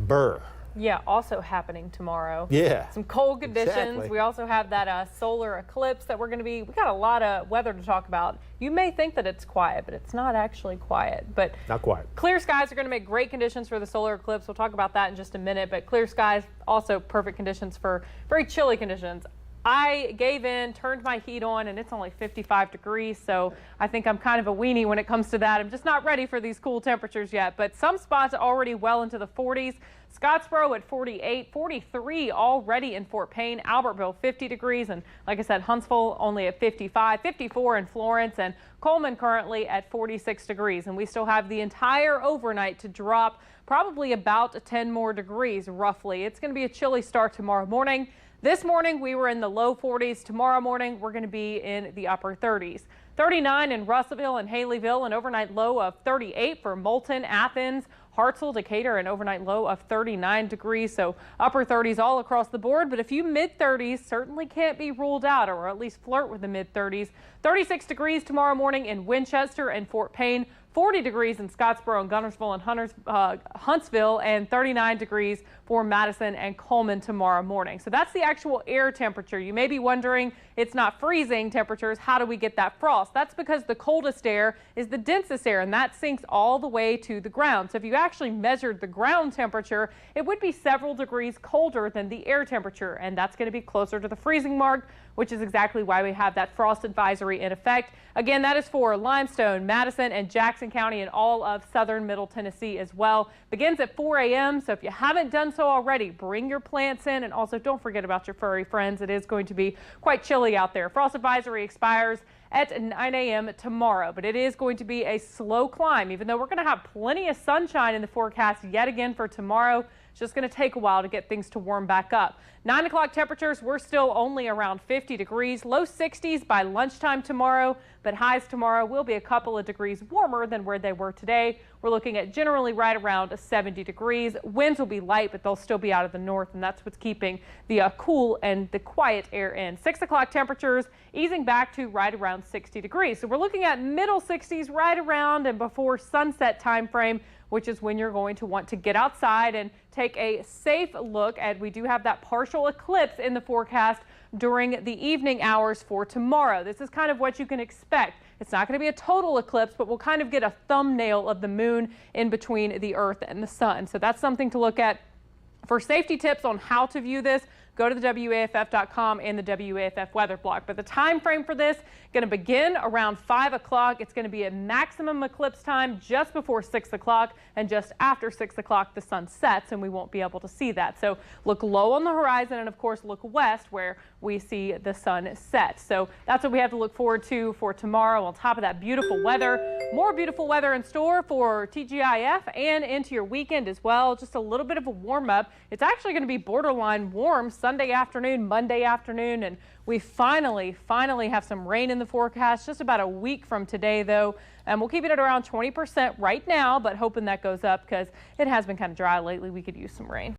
Burr. Yeah, also happening tomorrow. Yeah. Some cold conditions. Exactly. We also have that solar eclipse that we got a lot of weather to talk about. You may think that it's quiet, but it's not actually quiet. But Not quiet. clear skies are going to make great conditions for the solar eclipse. We'll talk about that in just a minute. But clear skies, also perfect conditions for very chilly conditions. I gave in, turned my heat on, and it's only 55 degrees, so I think I'm kind of a weenie when it comes to that. I'm just not ready for these cool temperatures yet, but some spots already well into the 40s. Scottsboro at 48, 43 already in Fort Payne, Albertville 50 degrees, and like I said, Huntsville only at 55, 54 in Florence, and Coleman currently at 46 degrees. And we still have the entire overnight to drop probably about 10 more degrees roughly. It's going to be a chilly start tomorrow morning. This morning we were in the low 40s. Tomorrow morning we're going to be in the upper 30s. 39 in Russellville and Haleyville, an overnight low of 38 for Moulton, Athens, Hartselle, Decatur, an overnight low of 39 degrees. So upper 30s all across the board, but a few mid 30s certainly can't be ruled out, or at least flirt with the mid 30s. 36 degrees tomorrow morning in Winchester and Fort Payne. 40 degrees in Scottsboro and Guntersville and Huntsville, and 39 degrees for Madison and Coleman tomorrow morning. So that's the actual air temperature. You may be wondering, it's not freezing temperatures. How do we get that frost? That's because the coldest air is the densest air, and that sinks all the way to the ground. So if you actually measured the ground temperature, it would be several degrees colder than the air temperature, and that's going to be closer to the freezing mark, which is exactly why we have that frost advisory in effect. Again, that is for Limestone, Madison, and Jackson County, and all of southern Middle Tennessee as well. Begins at 4 a.m. So if you haven't done so already, bring your plants in, and also don't forget about your furry friends. It is going to be quite chilly out there. Frost advisory expires at 9 a.m. tomorrow, but it is going to be a slow climb, even though we're going to have plenty of sunshine in the forecast yet again for tomorrow. It's just going to take a while to get things to warm back up. 9 o'clock temperatures, we're still only around 50 degrees, low 60s by lunchtime tomorrow, but highs tomorrow will be a couple of degrees warmer than where they were today. We're looking at generally right around 70 degrees. Winds will be light, but they'll still be out of the north, and that's what's keeping the cool and the quiet air in. 6 o'clock temperatures easing back to right around 60 degrees. So we're looking at middle 60s right around and before sunset time frame, which is when you're going to want to get outside and take a safe look at. We do have that partial eclipse in the forecast during the evening hours for tomorrow. This is kind of what you can expect. It's not going to be a total eclipse, but we'll kind of get a thumbnail of the moon in between the earth and the sun. So that's something to look at. For safety tips on how to view this, go to the WAFF.com and the WAFF weather block. But the time frame for this going to begin around 5 o'clock. It's going to be a maximum eclipse time just before 6 o'clock, and just after 6 o'clock the sun sets and we won't be able to see that. So look low on the horizon, and of course look west where we see the sun set. So that's what we have to look forward to for tomorrow. On top of that beautiful weather, more beautiful weather in store for TGIF and into your weekend as well. Just a little bit of a warm up. It's actually going to be borderline warm Sunday afternoon, Monday afternoon, and we finally have some rain in the forecast just about a week from today, though. And we'll keep it at around 20% right now, but hoping that goes up because it has been kind of dry lately. We could use some rain.